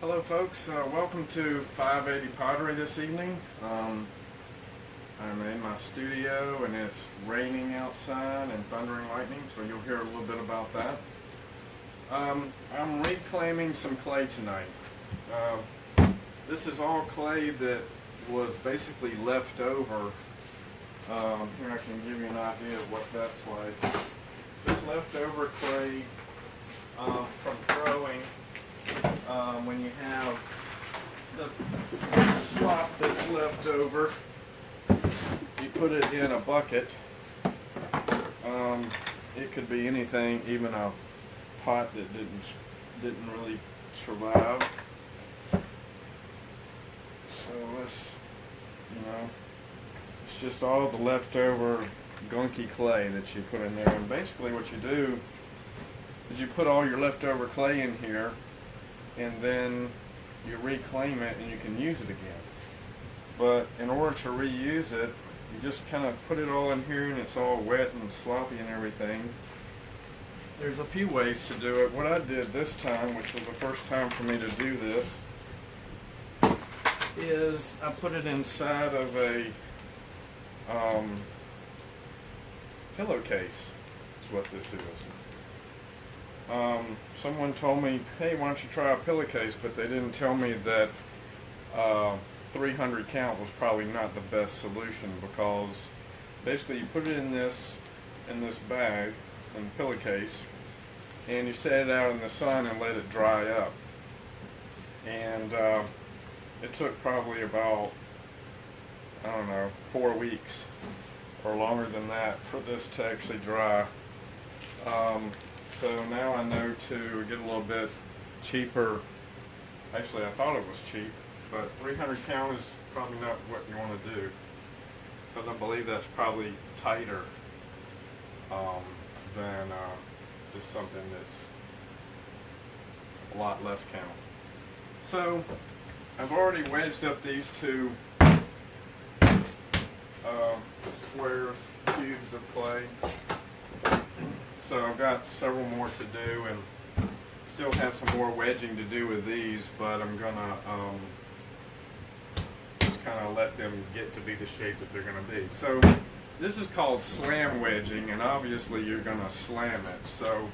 Hello folks, welcome to 580 Pottery this evening. I'm in my studio and it's raining outside and thundering lightning, so you'll hear a little bit about that. I'm reclaiming some clay tonight. This is all clay that was basically left over. Here I can give you an idea of what that's like. Just leftover clay from throwing. When you have the slop that's left over, you put it in a bucket. It could be anything, even a pot that didn't really survive. So let's, it's just all the leftover gunky clay that you put in there. And basically what you do is you put all your leftover clay in here, and then you reclaim it and you can use it again. But in order to reuse it, you just kind of put it all in here and it's all wet and sloppy and everything. There's a few ways to do it. What I did this time, which was the first time for me to do this, is I put it inside of a pillowcase, is what this is. Someone told me, hey, why don't you try a pillowcase, but they didn't tell me that 300 count was probably not the best solution, because basically you put it in this bag, in the pillowcase, and you set it out in the sun and let it dry up. And it took probably about, 4 weeks or longer than that for this to actually dry. So now I know to get a little bit cheaper. Actually, I thought it was cheap, but 300 count is probably not what you want to do, because I believe that's probably tighter than just something that's a lot less count. So I've already wedged up these two squares, cubes of clay. So I've got several more to do, and still have some more wedging to do with these, but I'm gonna just kind of let them get to be the shape that they're gonna be. So this is called slam wedging, and obviously you're gonna slam it. So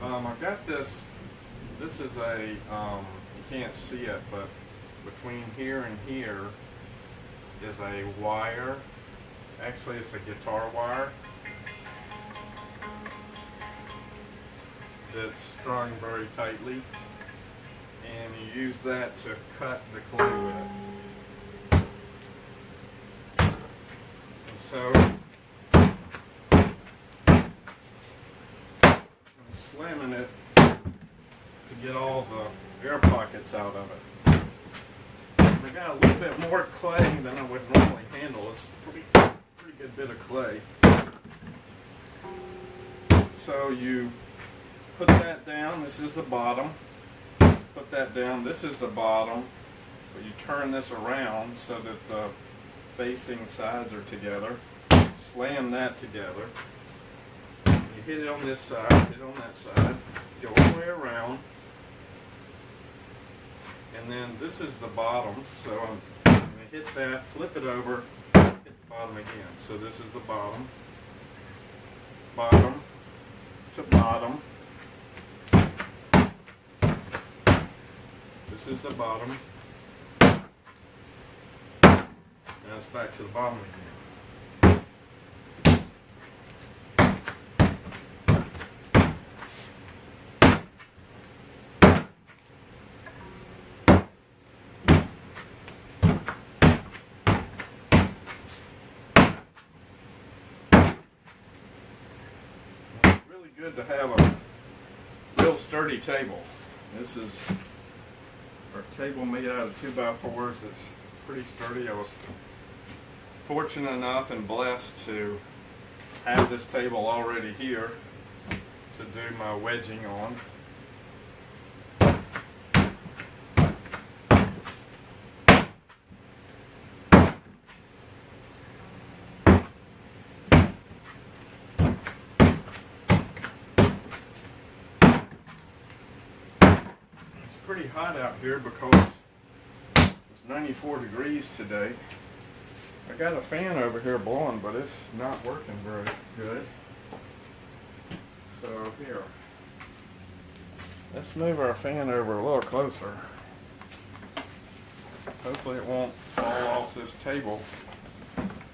I've got this. This is a you can't see it, but between here and here is a wire. Actually, it's a guitar wire that's strung very tightly, and you use that to cut the clay with. And so I'm slamming it to get all the air pockets out of it. I got a little bit more clay than I would normally handle. It's a pretty good bit of clay. So you put that down. This is the bottom. Put that down. This is the bottom. But you turn this around so that the facing sides are together. Slam that together. You hit it on this side, hit it on that side. Go all the way around. And then this is the bottom. So I'm going to hit that, flip it over, hit the bottom again. So this is the bottom. Bottom to bottom. This is the bottom. Now it's back to the bottom again. It's really good to have a real sturdy table. This is our table made out of 2x4s. It's pretty sturdy. I was fortunate enough and blessed to have this table already here to do my wedging on. pretty hot out here because it's 94 degrees today. I got a fan over here blowing, but it's not working very good. So here, let's move our fan over a little closer. Hopefully it won't fall off this table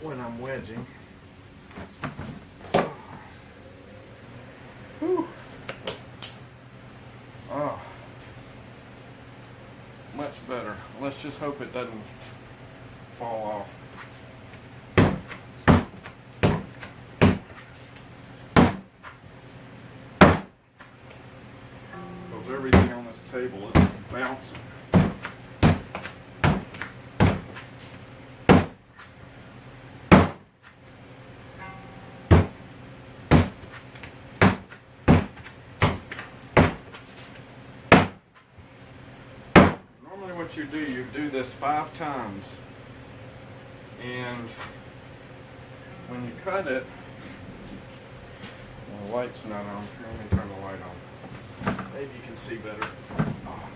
when I'm wedging. Whew. Oh, much better. Let's just hope it doesn't fall off. Because everything on this table is bouncing. What you do this 5 times, and when you cut it, well, the light's not on. Let me turn the light on. Maybe you can see better. Oh.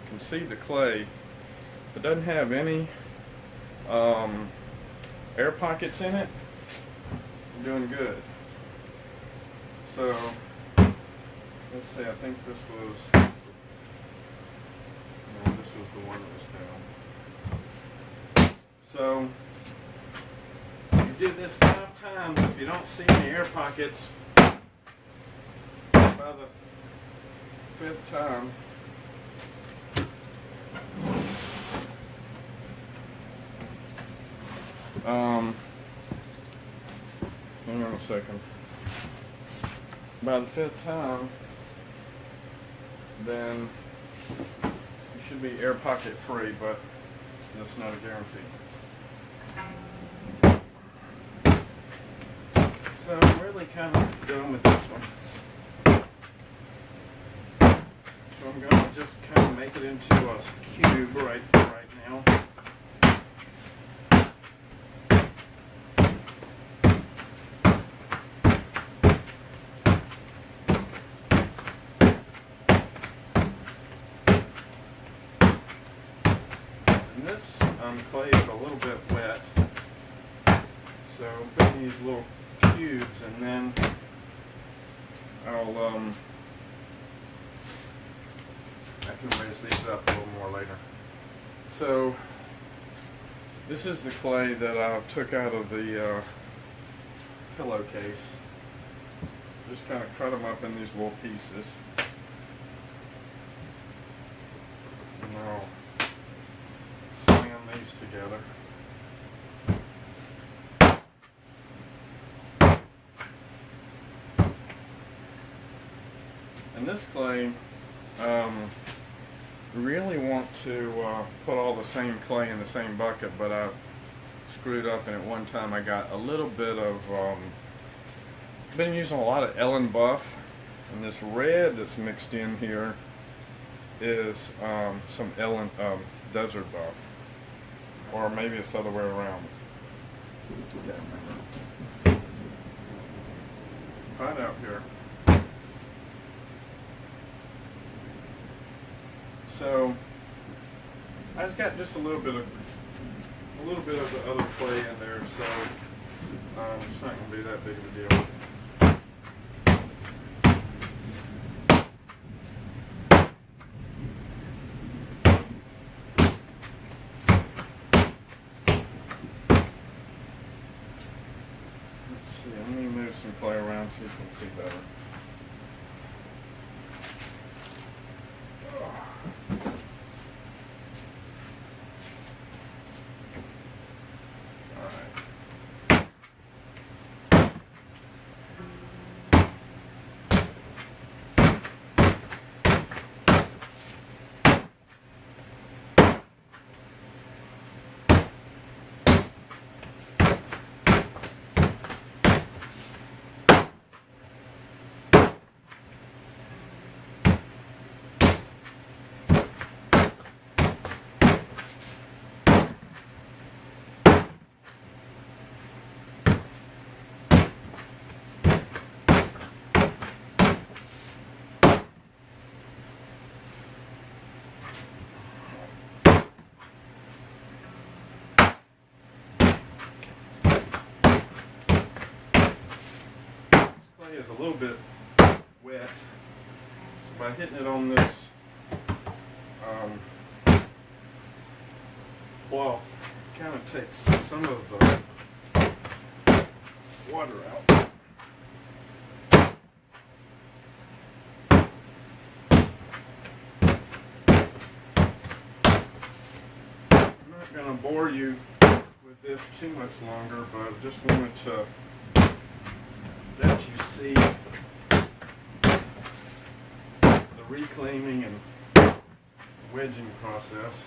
You can see the clay. If it doesn't have any air pockets in it, you're doing good. So let's see, I think this was the one that was down. So you do this 5 times. If you don't see any air pockets by the 5th time, hang on a second. By the 5th time, then should be air pocket free, but that's not a guarantee. So I'm really kind of done with this one. So I'm going to just kind of make it into a cube right now. This clay is a little bit wet, so I'm putting these little cubes, and then I can raise these up a little more later. So this is the clay that I took out of the pillowcase. Just kind of cut them up in these little pieces. Now these together. And this clay, really want to put all the same clay in the same bucket, but I screwed up, and at one time I got a little bit of, been using a lot of Ellen Buff, and this red that's mixed in here is some Ellen Desert Buff. Or maybe it's the other way around. Can't remember. Hot out here. So I just got just a little bit of the other clay in there, so it's not going to be that big of a deal. Let me move some clay around so you can see better. clay is a little bit wet, so by hitting it on this cloth, it kind of takes some of the water out. I'm not going to bore you with this too much longer, but I just wanted to let you see the reclaiming and wedging process.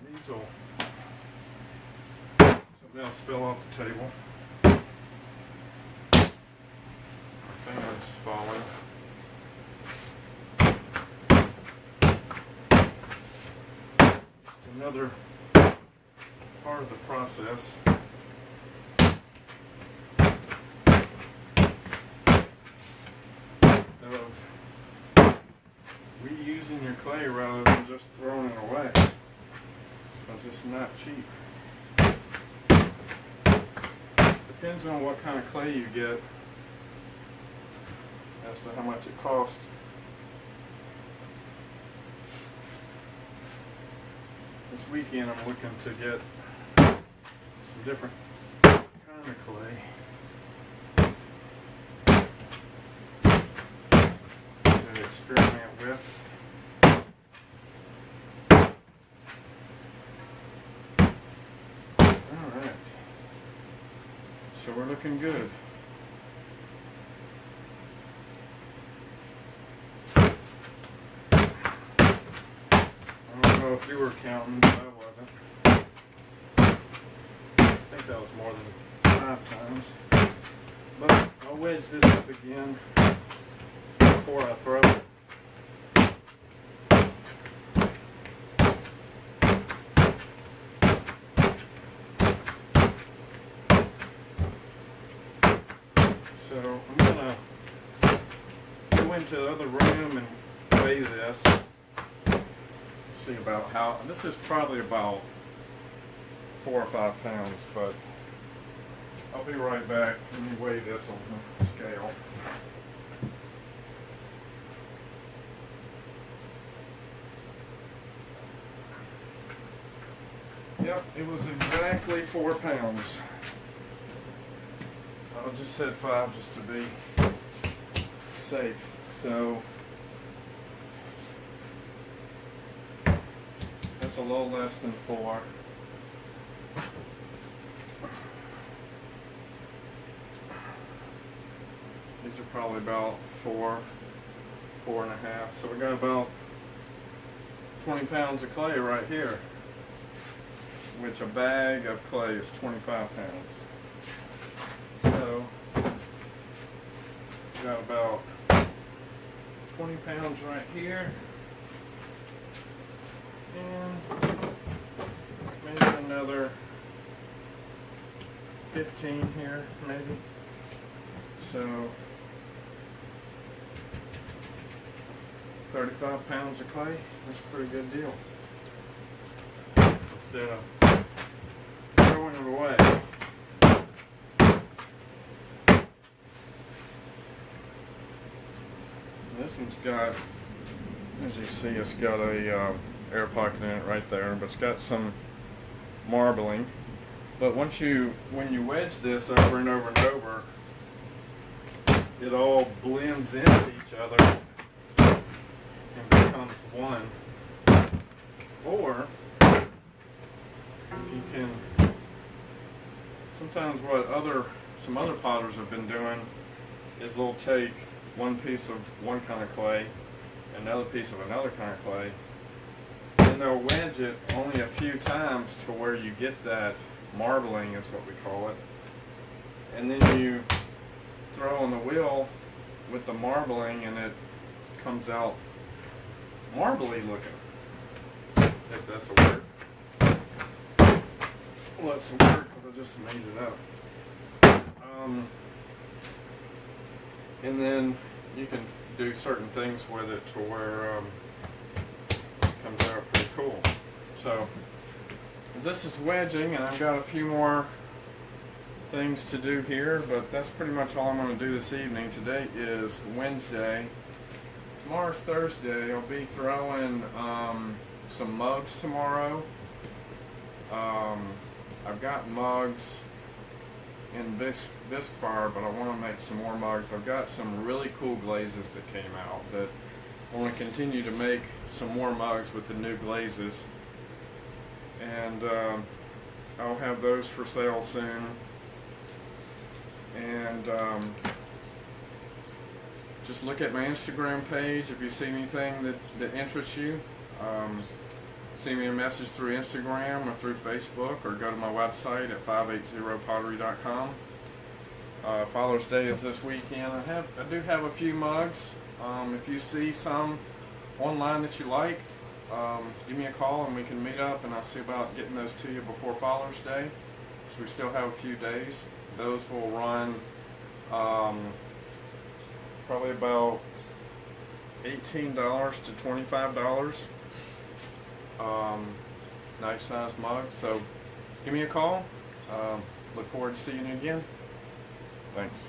These will, something else fell off the table. My finger's falling. Just another part of the process. Of reusing your clay rather than just throwing it away, because it's not cheap. Depends on what kind of clay you get as to how much it costs. This weekend I'm looking to get some different kind of clay. Experiment with. Alright, so we're looking good. I don't know if you were counting, but I wasn't. I think that was more than 5 times. But I'll wedge this up again before I throw it. So I'm going to go into the other room and weigh this. See about how, this is probably about 4 or 5 pounds, but I'll be right back. Let me weigh this on the scale. Yep, it was exactly 4 pounds. I just said 5 just to be safe. So that's a little less than 4. These are probably about 4, 4.5. So we got about 20 pounds of clay right here, which a bag of clay is 25 pounds. So, got about 20 pounds right here, and maybe another 15 here, maybe. So, 35 pounds of clay, that's a pretty good deal. Instead of throwing it away. This one's got, as you see, it's got a air pocket in it right there, but it's got some marbling. But when you wedge this over and over and over, it all blends into each other and becomes one. Or if you can, sometimes what some other potters have been doing is they'll take one piece of one kind of clay, another piece of another kind of clay, and they'll wedge it only a few times to where you get that marbling, is what we call it, and then you throw on the wheel with the marbling and it comes out marbly looking, if that's a word. Well, it's a word because I just made it up. And then you can do certain things with it to where it comes out pretty cool. So this is wedging, and I've got a few more things to do here, but that's pretty much all I'm going to do this evening. Today is Wednesday. Tomorrow's Thursday. I'll be throwing some mugs tomorrow. I've got mugs in bisque fire, but I want to make some more mugs. I've got some really cool glazes that came out that I want to continue to make some more mugs with the new glazes, and I'll have those for sale soon. And just look at my Instagram page if you see anything that interests you. Send me a message through Instagram or through Facebook, or go to my website at 580Pottery.com. Father's Day is this weekend. I do have a few mugs. If you see some online that you like, give me a call and we can meet up, and I'll see about getting those to you before Father's Day. So we still have a few days. Those will run probably about $18 to $25. Nice sized mug. So give me a call. Look forward to seeing you again. Thanks.